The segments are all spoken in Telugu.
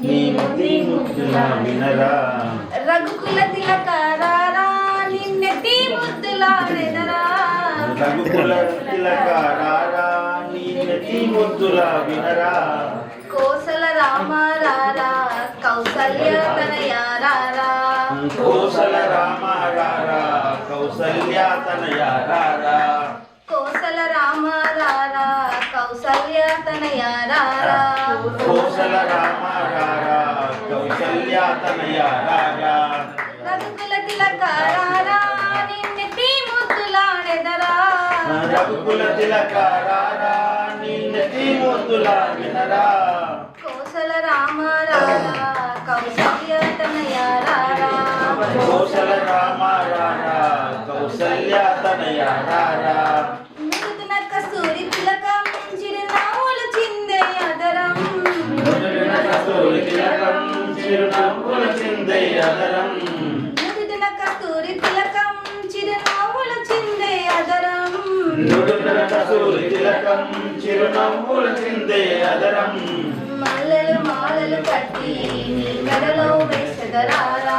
నీ ముద్ది ముద్దుల వినరా రఘుకుల తిలకారా నిన్నెత్తి ముద్దులాడెదరా రఘుకుల తిలకారా నీ నెత్తి ముద్దుల వినరా కోసల రామారారా కౌసల్య తనయారారా కోసల రామారారా కౌసల్య తనయారారా కోసల రామారారా కౌసల్య తనయారారా కోసల రామారారా కౌసల్య తనయారారా రఘుకుల తిలకారా నిన్నెత్తి ముద్దులాడెదరా రఘుకుల తిలకారా నీ నెత్తి ముద్దుల వినరా కోసల రామారారా కౌసల్య తనయారారా కోసల రామారారా కౌసల్య తనయారారా మృదున కస్తూరి తిలకం చిరునవ్వులు చిందే అదరం కస్తూరి తిలకం చిరునవ్వుల చిందే అదరం మృదున కస్తూరి తిలకం చిరునవ్వులు చిందే అదరం నుడున కస్తూరి తిలకం చిరునవ్వుల చిందే అదరం మల్లెలు మాలలు కట్టి నీ మెడలో వేసెదరారా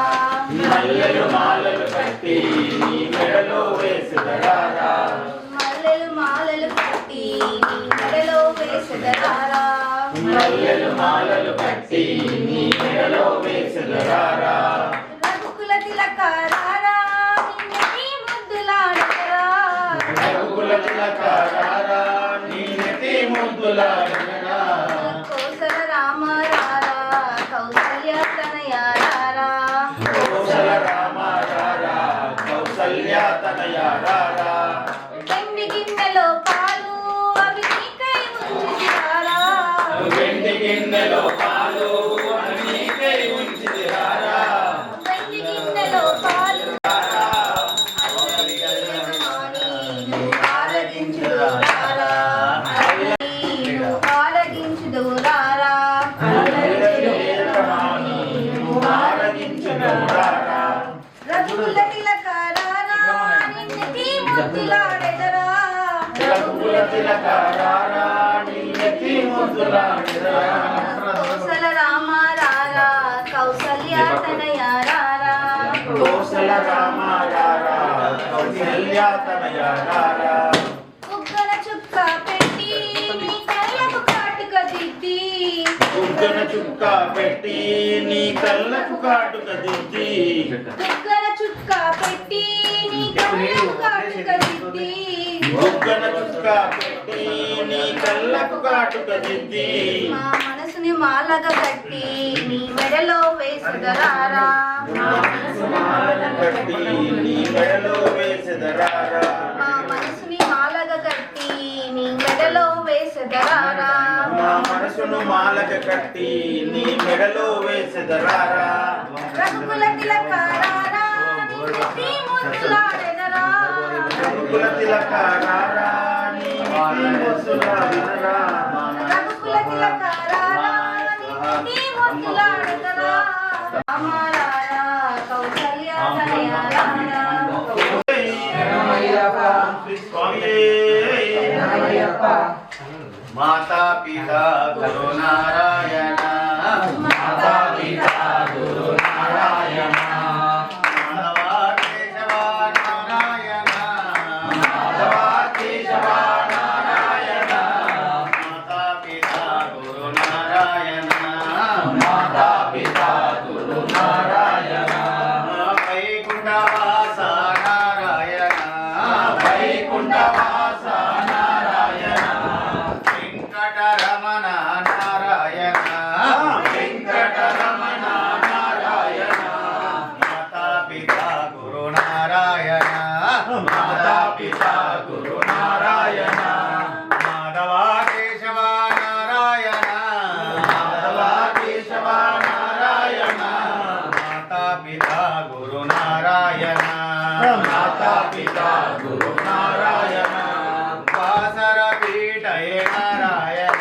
మల్లెలు మాలలు కట్టి నీ మెడలో వేసెదరారా మల్లెలు మాలలు కట్టి నీ మెడలో వేసెదరారా మల్లెలు మాలలు కట్టి నీ మెడలో వేసెదరారా రఘుకుల తిలకారా నిన్నెత్తి ముద్దులాడెదరా రఘుకుల తిలకారా నీ నెత్తి ముద్దుల వినరా కోసల రామారారా కౌసల్య తనయారారా కోసల రామారారా కౌసల్య తనయారారా వెండి గిన్నెలో పాలు అవి నీకై ఉంచితిరారా వెండి గిన్నెలో పాలు నీకై ఉంచితిరారా వెండి గిన్నెలో పాలు ఆరగించుదురారా ఆరగించుదురారా రఘుకుల తిలకారా నిన్నెత్తి ముద్దులాడెదరా రఘుకుల తిలకారా నీ నెత్తి ముద్దుల వినరా కోసల రామారారా కౌసల్య తనయారారా కోసల రామారారా కౌసల్య తనయారారా బుగ్గన చుక్క పెట్టి నీ కళ్ళకు కాటుక దిద్ది బుగ్గన చుక్క పెట్టి నీ కళ్ళకు కాటుక దిద్ది బుగ్గన చుక్క పెట్టి నీ కళ్ళకు కాటుక దిద్ది బుగ్గన చుక్క పెట్టి నీ కళ్ళకు కాటుక దిద్ది మా మనసుని మాలగా కట్టి నీ మెడలో వేసెదరారా కట్టి నీ మెడలో వేసెదరారా మా మనసుని మాలగా కట్టి నీ మెడలో వేసెదరారా మా మనసును మాలక కట్టి నీ మెడలో వేసెదరారా రఘుకుల తిలకారా నిన్నెత్తి ముద్దులాడెదరా రఘుకుల తిలకారా నీ నెత్తి ముద్దుల వినరా రఘుకుల తిలకారా నిన్నెత్తి ముద్దులాడెదరా రామారారా కౌసల్య తనయారారా మాతా పితా గురు నారాయణ మాతా పితా గురు నారాయణ మాధవ కేశవ నారాయణ మాధవ కేశవ నారాయణ మాతా పితా గురు నారాయణ మాతా పితా గురు నారాయణ వైకుంఠవాస నారాయణ వైకుంఠవాస నారాయణ వెంకటరమణ నారాయణ వెంకటరమణ నారాయణ మాతా పితా గురు నారాయణ మాతా పితా గురు నారాయణ మాధవ కేశవ నారాయణ మాధవ కేశవ నారాయణ మాతా పితా గురు నారాయణ మాతా పితా గురు నారాయణ వాసర పీఠయ నారాయణ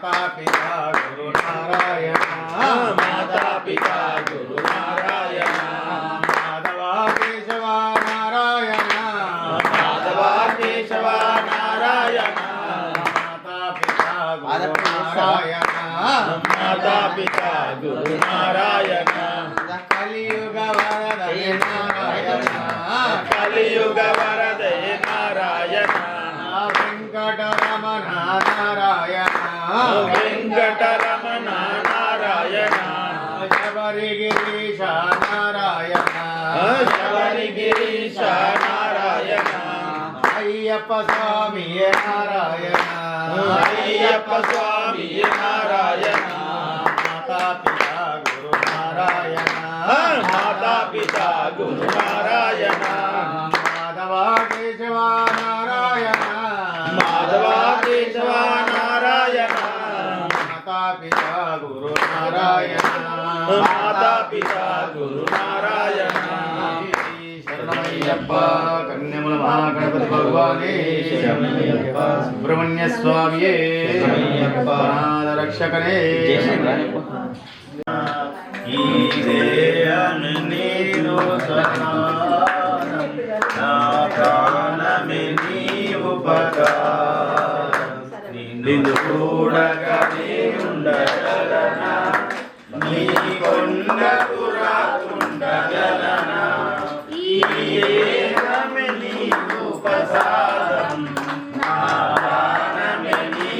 మాతా పితా గురు నారాయణ మాతా పితా గురు నారాయణ మాధవ కేశవ నారాయణ మాధవ కేశవ నారాయణ మాతా పితా గురు నారాయణ మాతా పితా గురు నారాయణ కలియుగ వరదయ నారాయణ కలియుగ వరదయ నారాయణ వెంకటరమణ నారాయణ వెంకటరమణ నారాయణ శబరిగిరీశ నారాయణ శబరిగిరీశ నారాయణ అయ్యప్ప స్వామి నారాయణ అయ్యప్ప స్వామి నారాయణ మాతా పితా గురు నారాయణ మాతా పితా గురు నారాయణ మాధవ కేశవ నారాయణ మాధవ కేశవ నారాయణ మాతా పితా గురు నారాయణ మాతా పితా గురు నారాయణ శరణమయ్యప్ప కన్యముల మహాగణపతి భగవానే శరణమయ్యప్ప సుబ్రహ్మణ్య స్వామియే శరణమయ్యప్ప అనాథ రక్షకనే ఈ దేహము నీరు సనాతనం, నా ప్రాణమే నీ ఉపకారం. నిన్ను చూడగానే ఉండగలనా, నీ కొండకు రాకుండగలనా. ఈ దేహమే నీకు ప్రసాదం, నా ప్రాణమే నీ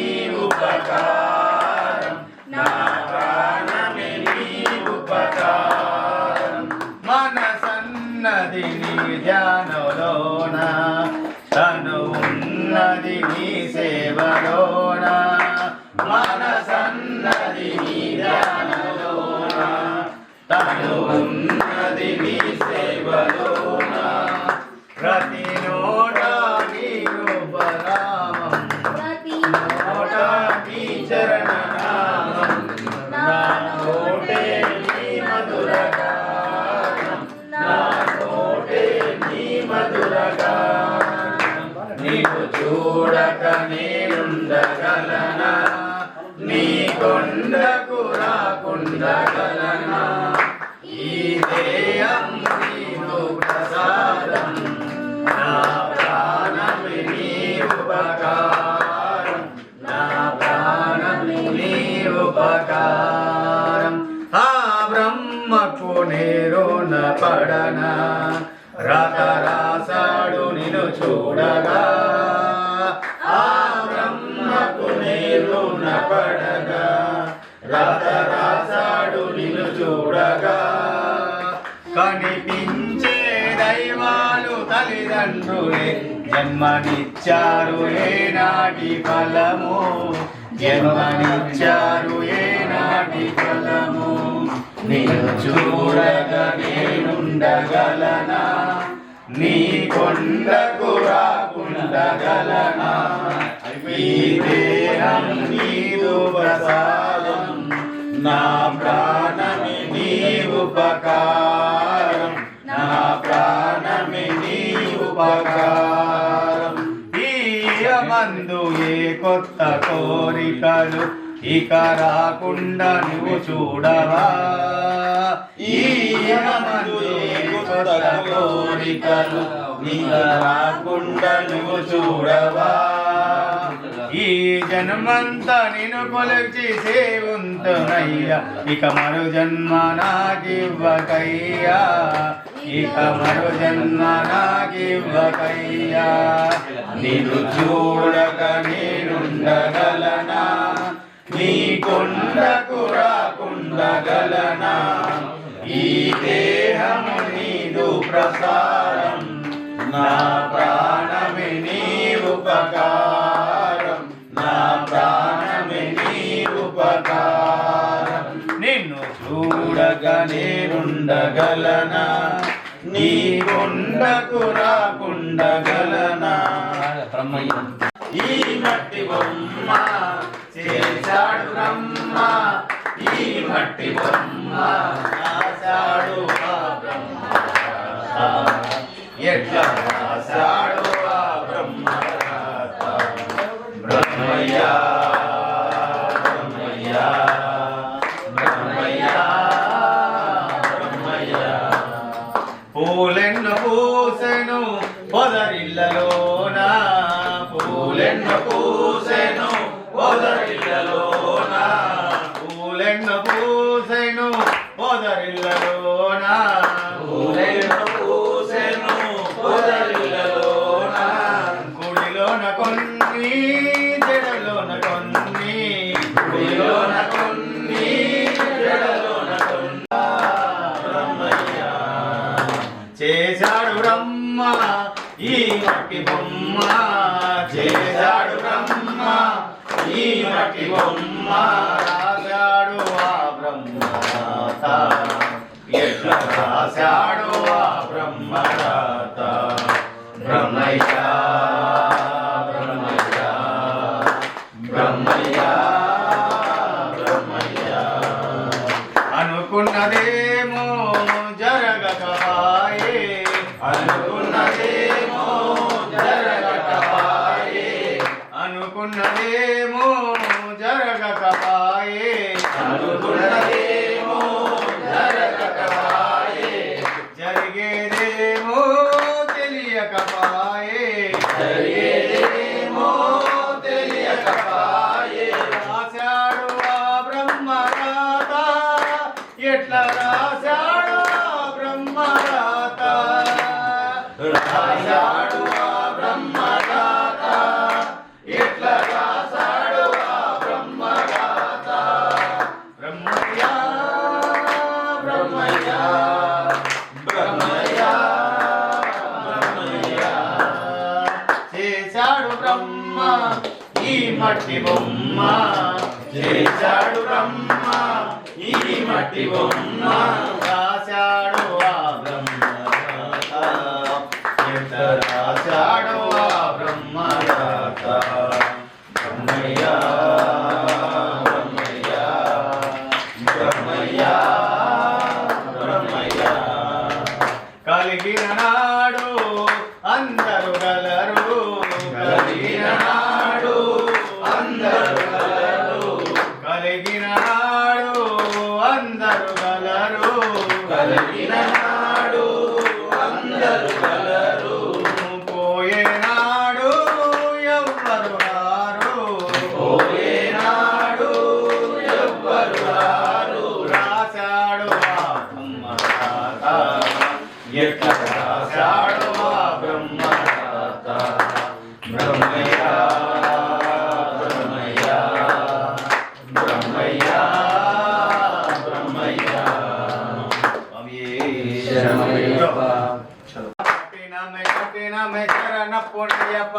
ఉపకారం. నా ప్రాణమే నీ ఉపకారం. మనసన్నది నీ ధ్యానలోన తను ఉన్నది నీ సేవలోన మనసన్నది నీ ధ్యానలోన తను ఉన్నది నీ సేవలోన ప్రతి నోట నీ రూపరామం ప్రతి నోట నీ చరణనామం నా నోటే నీ మధురగానం నా నోటే నీ మధురగానం నీవు చూడక నేనుండగలనా నీ కొండకు రాకుండగలనా ఈ దేహం నీవు ప్రసాదం నా ప్రాణమి నీ ఉపకారం నా ప్రాణమి నీ ఉపకారం ఆ బ్రహ్మకు నేరున పడన రత రాసాడు నిన్ను చూడగా ఆ బ్రహ్మకు నేరున పడగా రత రాసాడు నిన్ను చూడగా కనిపించే దైవాలు తల్లిదండ్రులే జన్మనిచ్చారు ఏనాటి ఫలము జన్మనిచ్చారు ఏనాటి ఫలము నిన్ను చూడగా నేనుండగలనా నీ కొండకు రాకుండగలనా ఈ దేహం నీదు ప్రసాదం నా ప్రాణమి నీ ఉపకారం నా ప్రాణమి నీ ఉపకారం ఈ మందు ఏ కొత్త కోరికలు ఇక రాకుండా నువ్వు చూడవా ఈ మందు ఏ కొత్త కోరికలు ఇక రాకుండా నువ్వు చూడవా ఈ జన్మంతా నిన్ను కొలిచి సేవంతునయ్యా ఇక మరో జన్మ నాకివ్వకయ్యా ఇక మరో జన్మ నాకివ్వకయ్యా నిన్ను చూడక నేనుండగలనా నీ కొండకు రాకుండగలనా ఈ దేహము నీదు ప్రసారం నా ప్రాణమి నీ ఉపకారం నా ప్రాణమి నీ ఉపకారం నిన్ను చూడగా నేనుండగలనా నీ కొండకు రాకుండగలనా ఈ మట్టి బొమ్మ చేశాడు బ్రహ్మ ఈ మట్టి బొమ్మ రాశాడు ఆ బ్రహ్మ ఎట్లా రాశాడు ఆ బ్రహ్మ బ్రహ్మయ్య మట్టి బొమ్మ చేశాడు బ్రహ్మ ఈ మట్టి బొమ్మ రాశాడు ఆ బ్రహ్మరాత ఎట్లా రాశాడు ఆ బ్రహ్మరాత బ్రహ్మయ్య బ్రహ్మయ్య బ్రహ్మయ్య బ్రహ్మయ్య అనుకున్నదేమో జరగకపాయే అనుకున్నదేమో జరగకపాయే అనుకున్నదేమో జరగకపాయే అనుకున్నదేమో జరగకపాయే జరిగేదేమో తెలియకపాయే జరిగేదేమో తెలియకపాయే రాశాడు ఆ బ్రహ్మరాత ఎట్లా రాశాడు ఆ బ్రహ్మరాత రాశాడు ఆ బ్రహ్మరాత ఎట్లా రాశాడు ఆ బ్రహ్మరాత బ్రహ్మయ్య బ్రహ్మయ్య బ్రహ్మయ్య బ్రహ్మయ్య చేశాడు బ్రహ్మ ఈ మట్టి బొమ్మ చేశాడు బ్రహ్మ ఈ మట్టి బొమ్మ రాశాడు ఆ బ్రహ్మరాత ఎంత రాశాడు ఆ బ్రహ్మరాత బ్రహ్మయ్య బ్రహ్మయ్య బ్రహ్మయ్య బ్రహ్మయ్య కలిగిన నాడు అందరు గలరు కలిగిన నాడు అందరు గలరు కలిగిన నాడు అందరు గలరు కలిగిన నాడు అందరు గలరు పోయే నాడు ఎవ్వరు రారు పోయే నాడు ఎవ్వరు రారు రాశాడు ఆ బ్రహ్మరాత ఎట్లా రాశాడు ఆ బ్రహ్మరాత బ్రహ్మయ్య బ్రహ్మయ్య బ్రహ్మయ్య బ్రహ్మయ్య శరణమయ్యప్ప కఠినమే శరణ పుణ్యప్ప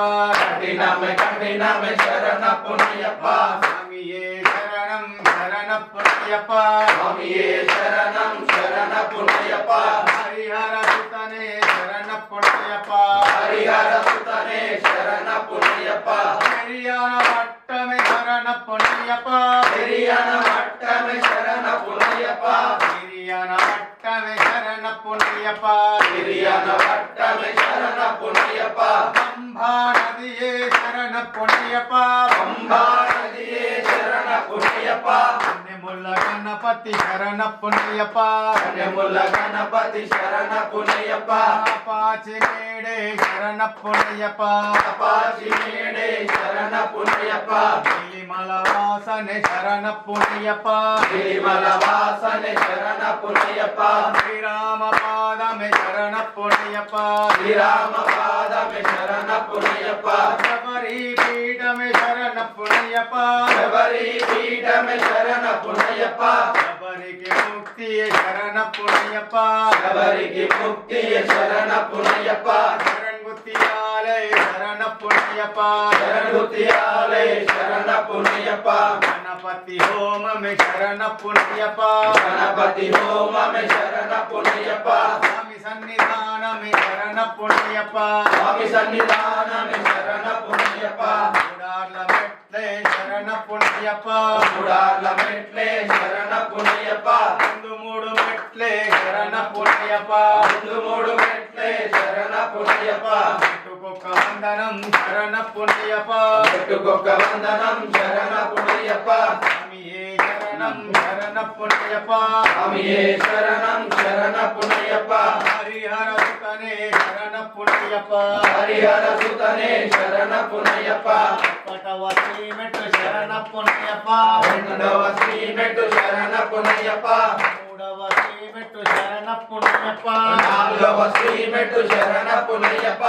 కఠినమే శరణ పుణ్యప్ప స్వామియే శరణం శరణ పుణ్యప్ప స్వామియే శరణం శరణ పుణ్యప్ప హరిహర సుతనే శరణ పుణ్యప్ప హరిహర సుతనే శరణ పుణ్యప్ప హరియాన మట్టమే శరణ పుణ్యప్ప హరియాన మట్టమే శరణ పుణ్యప్ప హరియాన మట్టమే శరణ పుణ్యప్ప హరియాన మట్టమే శరణ పుణ్యప్ప పంభా నదియే శరణ పుణ్యప్ప పంభా నదియే శరణ పుణ్యప్ప కన్నెముల్ల గణపతి శరణ పుణ్యప్ప కన్నెముల్ల గణపతి శరణ పుణ్యప్ప అపాచి మేడే శరణ పుణ్యప్ప అపాచి మేడే శరణ పుణ్యప్ప గిలిమల వాసనే శరణ పుణ్యప్ప గిలిమల వాసనే శరణ పుణ్యప్ప శ్రీరామ పాదమే శరణ పుణ్యప్ప శ్రీరామ పాదమే శరణ పుణ్యప్ప శబరి పీఠమే శరణ పుణ్యప్ప శబరి పీఠమే శరణ పుణ్యప్ప శబరికి ముక్తి శరణ పుణ్యప్ప శబరికి ముక్తి శరణ పుణ్యప్ప శరణ్గుతియాలే శరణ పుణ్యప్ప శరణ్గుతియాలే శరణ పుణ్యప్ప గణపతి హోమమే శరణ పుణ్యప్ప గణపతి హోమమే శరణ పుణ్యప్ప స్వామి సన్నిధానమే శరణ పుణ్యప్ప స్వామి సన్నిధానమే శరణ పుణ్యప్ప గుడార్ల మెట్లే శరణ పుణ్యప్ప గుడార్ల మెట్లే శరణ పుణ్యప్ప ముందు మూడు మెట్లే శరణ పుణ్యప్ప ముందు మూడు మెట్లే శరణ పుణ్యప్ప చెట్టుకొక్క వందనం శరణ పుణ్యప్ప చెట్టుకొక్క వందనం శరణ పుణ్యప్ప స్వామియే శరణం శరణ పుణ్యప్ప స్వామియే శరణం శరణ పుణ్యప్ప హరిహర సుతనే శరణ పుణ్యప్ప హరిహర సుతనే శరణ పుణ్యప్ప పటవ శ్రీమెట్టు శరణ పుణ్యప్ప రెండవ శ్రీమెట్టు శరణ పుణ్యప్ప మూడవ శ్రీమెట్టు శరణ పుణ్యప్ప నాలుగవ శ్రీమెట్టు శరణ పుణ్యప్ప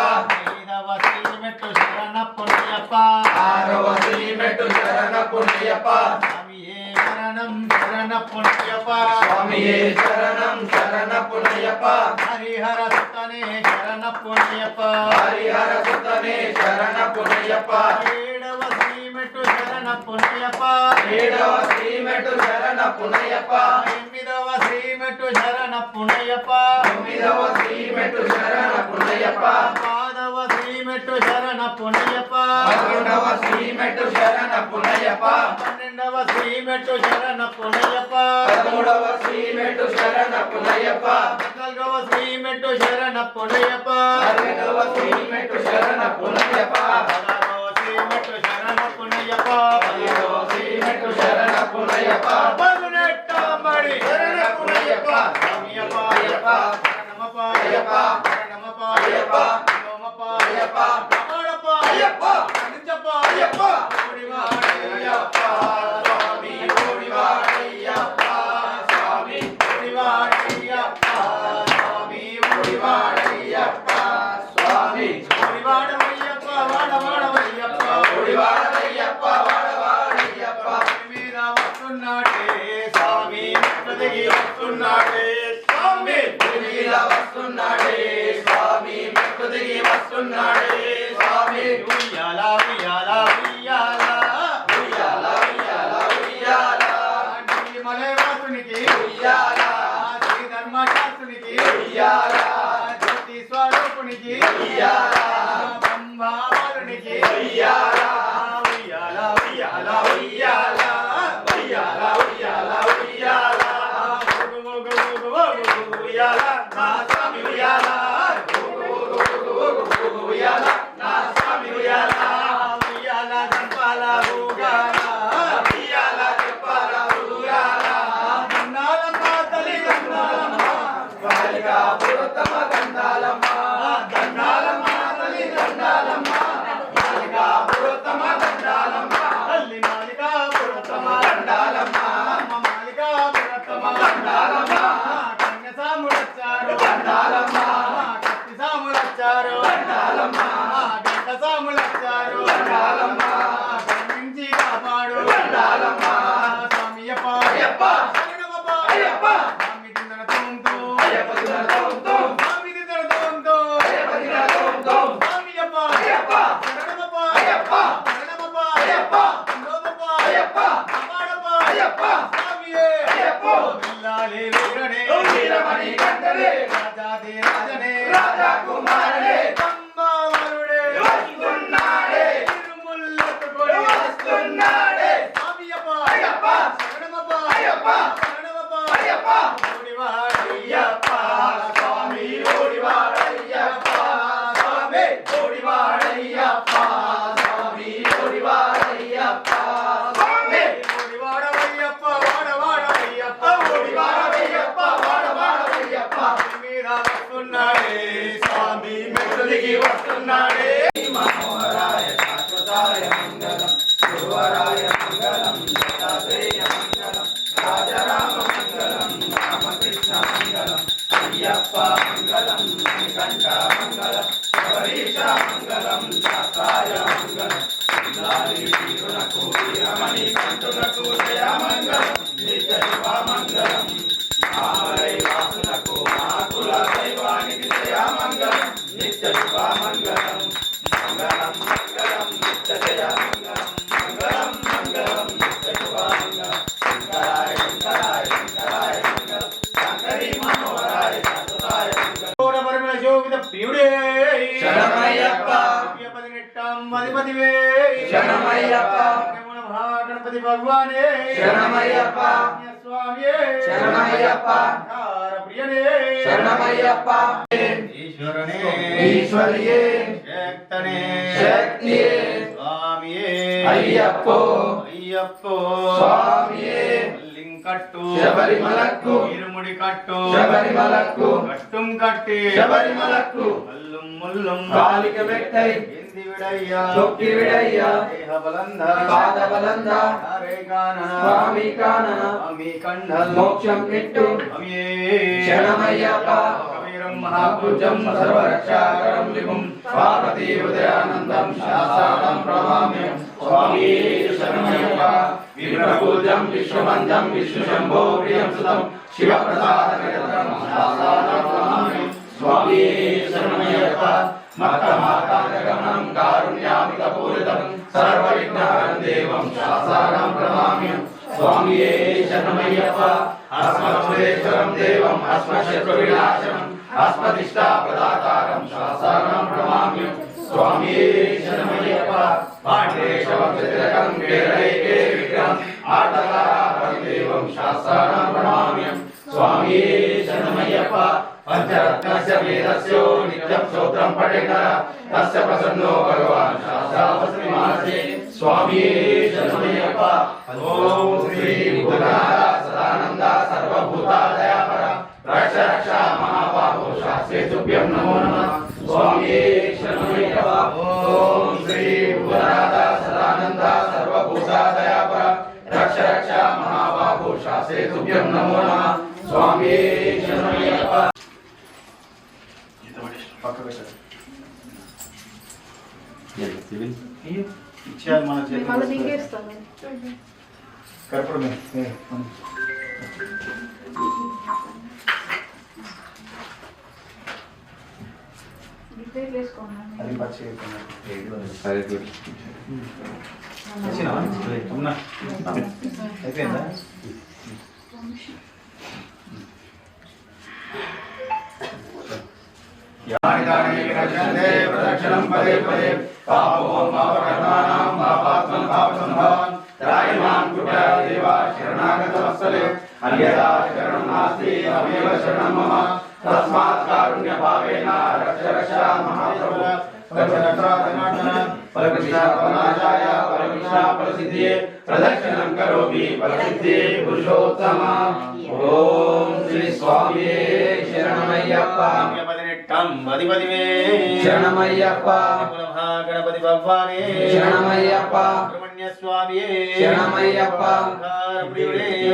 ఐదవ శ్రీమెట్టు శరణ పుణ్యప్ప ఆరవ శ్రీమెట్టు శరణ పుణ్యప్ప స్వామియే శరణం శరణ పుణ్యప్ప స్వామియే శరణం శరణ పుణ్యప్ప హరిహర సుతనే సుతనే శరణప్పయ్యప్ప హరిహర సుతనే శరణప్పయ్యప్ప ఏడవ శ్రీమెట్టు శరణప్పయ్యప్ప ఏడవ శ్రీమెట్టు శరణప్పయ్యప్ప ఎనిమిదవ శ్రీమెట్టు శరణప్పయ్యప్ప తొమ్మిదవ శ్రీమెట్టు శరణప్పయ్యప్ప పాదవ శ్రీమెట్టు శరణప్పయ్యప్ప పదకొండవ శ్రీమెట్టు శరణప్పయ్యప్ప పన్నెండవ శ్రీమెట్టు శరణప్పయ్యప్ప పదమూడవ శ్రీమెట్టు శరణప్పయ్యప్ప పద్నాలుగవ శ్రీమెట్టు శరణప్పయ్యప్ప 12వ శ్రీమెట్టు శరణప్పయ్యప్ప 16వ శ్రీమెట్టు శరణప్పయ్యప్ప 17వ శ్రీమెట్టు శరణప్పయ్యప్ప 18వ శరణప్పయ్యప్ప స్వామియప్ప అయ్యప్ప శరణమప్ప అయ్యప్ప శరణమప్ప అయ్యప్ప నమోమప్ప అయ్యప్ప నమోడప్ప అయ్యప్ప అంజప్ప అయ్యప్ప ఓడివాడయ్యప్ప స్వామి ఓడివాడయ్యప్ప స్వామి ఓడివాడయ్యప్ప స్వామి ఓడివాడయ్యప్ప స్వామి ఓడివాడవయ్యప్ప వాడవాడవయ్యప్ప ఓడివాడయ్యప్ప వాడవాడయ్యప్ప మీద వస్తున్నాడే స్వామి దిగి వస్తున్నాడే స్వామి మీద వస్తున్నాడే స్వామి మెట్టు దిగి వస్తున్నాడే స్వామి ఉయ్యాల ఉయ్యాల ఉయ్యాల ఉయ్యాల ఉయ్యాల ఉయ్యాల మలవాసునికి ఉయ్యాల శ్రీ ధర్మశాస్త్రునికి ఉయ్యాల జ్యోతి స్వరూపునికి ఉయ్యాల బ్రహ్మబాలునికి ఉయ్యాల ఉయ్యాల ఉయ్యాల ఉయ్యాల ఉయ్యాల ఉయ్యాల ఉయ్యాల ఉయ్యాల నా స్వామి ఉయ్యాల ఉయ్యాల నా స్వామి ఉయ్యాల ఉయ్యాల సంపాల ఊగాల ఉయ్యాల చెప్పాల ఉయ్యాల దండాలమ్మ తల్లి దండాలమ్మ బాలికా పురుతమ దండాలమ్మ దండాలమ్మ తల్లి దండాలమ్మ బాలికా పురుతమ దండాలమ్మ తల్లి మాలికా పురతమ దండాలమ్మ అమ్మ మాలికా పురతమ దండాలమ్మ కన్య సాములొచ్చారు దండాలమ్మ కత్తి సాములొచ్చారు దండాలమ్మ గంట సాములొచ్చారు దండాలమ్మ కన్నించి కాపాడు దండాలమ్మ స్వామియప్ప అయ్యప్ప శరణమప్ప అయ్యప్ప స్వామి దిందన తోంతో అయ్యప్ప దిన తోంతో స్వామి దిందన తోంతో అయ్యప్ప దిన తోంతో స్వామియప్ప అయ్యప్ప శరణమప్ప అయ్యప్ప శరణమప్ప అయ్యప్ప లోమప్ప అయ్యప్ప కాపాడప్ప అయ్యప్ప స్వామియే అయ్యప్ప విల్లాలి వీరనే వీరమణి కంఠనే రాజాది రాజనే రాజా కుమారుడే పంబావరుడే వస్తున్నాడే తిరుముల్లెత్తుకొని వస్తున్నాడే స్వామియప్ప అయ్యప్ప శరణమప్ప అయ్యప్ప శరణమప్ప అయ్యప్ప ఓడివాడయ్యప్ప స్వామి ఓడివాడయ్యప్ప స్వామి ఓడివాడయ్యప్ప స్వామి ఓడివాడయ్యప్ప స్వామి ఓడివాడవయ్యప్ప వాడవాడవయ్యప్ప ఓడివాడయ్యప్ప వాడవాడయ్యప్ప మీద వస్తున్నాడే స్వామి మెట్టు దిగి వస్తున్నాడే మనోహరాయ శాశ్వతాయ మంగళం గురువరాయ మంగళం దత్తాత్రేయ మంగళం రాజరామ మంగళం రామకృష్ణ మంగళం అయ్యప్ప మంగళం మణికంఠ మంగళం శబరీశ మంగళం శాస్త్రాయ మంగళం ఇంద్రాది వీరునకు వీరమణి కంఠునకు జయ మంగళం నిత్య శివ మంగళం మహామలై వాసునకు మహాకుల దైవానికి జయ మంగళం నిత్య శివ మంగళం మంగళం మంగళం నిత్య జయ మంగళం మంగళం మంగళం నిత్య శివ మంగళం శంకరాయ శంకరాయ శంకరాయ మంగళం శంకరి మనోహరాయ శాశ్వతాయ మంగళం పరిమళ శోభిత ప్రియుడే శరణమయ్యప్ప. 18 అధిపతివే శరణమయ్యప్ప. గణపతి భగవానే శరణమయ్యప్ప. స్వామియే శరణమయ్యప్ప. ప్రియనే శరణమయ్యప్ప. ఈశ్వరనే ఈశ్వరియే శక్తనే శక్తియే స్వామియే అయ్యప్పో అయ్యప్పో స్వామియే లింకట్టు శబరిమలకు ఇరుముడి కట్టు శబరిమలకు కట్టుం కట్టి శబరిమలకు అల్లుం ముల్లుం కాలిక పెట్టై ఎంది విడయ్యా తొక్కి విడయ్యా దేహ బలంద పాద బలంద హరే కానన స్వామి కానన స్వామి కండల్ మోక్షం నిట్టు స్వామియే శరణమయ్యప్ప. కవీరం మహాభుజం సర్వరక్షాకరం విభుం పార్వతీ ఉదయానందం శాస్త్రాణం ప్రణామ్యం స్వామి శరణమయ్యప్ప. విప్రపూజం విశ్వమంజం విష్ణుశంభో ప్రియం సుతం శివప్రసాదం శాస్త్రాణం ప్రణామ్యం స్వామి శరణమయ్యప్ప మత్తమాతాండగమనం కారుణ్యామృతపూరితం సర్వవిఘ్నహరం దేవం శాసానం ప్రణామ్యం స్వామి శరణమయ్యప్ప అస్మద్సురేశ్వరం దేవం అస్మశత్రువినాశనం అస్మదిష్టాప్రదాతారం శాసానం ప్రణామ్యం స్వామి శరణమయ్యప్ప పాండేశవక్షతిలకం కేరళైకే విగ్రహం ఆటలారం దేవం శాసానం ప్రణామ్యం స్వామి శరణమయ్యప్ప పంచరత్నస్య వేదస్యో నిత్యం స్తోత్రం పఠేత తస్య ప్రసన్నో భగవాన్ శాస్త్రావస్మి మానసే స్వామి శరణమయ్యప్ప ఓం శ్రీ భూతనాథ సదానంద సర్వభూతాదయాపర రక్ష రక్ష మహాబాహో శాస్త్రే తుభ్యం నమో నమః స్వామి శరణమయ్యప్ప ఓం శ్రీ భూతనాథ సదానంద సర్వభూతాదయాపర రక్ష రక్ష మహాబాహో శాస్త్రే తుభ్యం నమో నమః స్వామి శరణమయ్యప్ప పక్క పెట్టారు ఇచ్చారు మన మళ్ళీ చేతి దిగేస్తాను కర్పూరమే రిపేర్ వేసుకోండి అది పచ్చి వచ్చినావా ఉన్నా అయిపోయిందా ప్రదక్షిణం పదే పదే పాపోం పాపకర్మాణం పాపాత్మం పాపసంభవాన్ త్రాయమాన్ కృపయా దేవ శరణాగతవత్సలే అన్యదా శరణం నాస్తి తమేవ శరణం మమ తస్మాత్ కారుణ్య భావేన రక్ష రక్ష మహాప్రభు ఫలకృష్ణాయ ఫలసిద్ధియే ప్రదక్షిణం కరోమి ఫలసిద్ధియే పురుషోత్తమ ఓం శ్రీ స్వామి శరణమయ్యప్ప అధిపతివే శరణమయ్యప్ప గణపతి భగవానే శరణమయ్యప్ప సుబ్రహ్మణ్య స్వామియే శరణమయ్యప్ప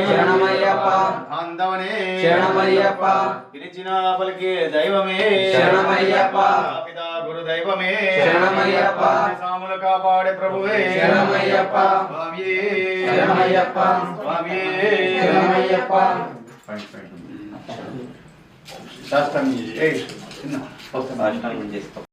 శరణమయ్యప్ప బాంధవనే శరణమయ్యప్ప పిలిచిన పలికే దైవమే శరణమయ్యప్ప పితా గురు దైవమే శరణమయ్యప్ప సాములు కాపాడే ప్రభువే శరణమయ్యప్ప స్వామియే శరణమయ్యప్ప స్వామియే శరణమయ్యప్ప శాస్త్రం చిన్న అష్టాంగం చేసుకో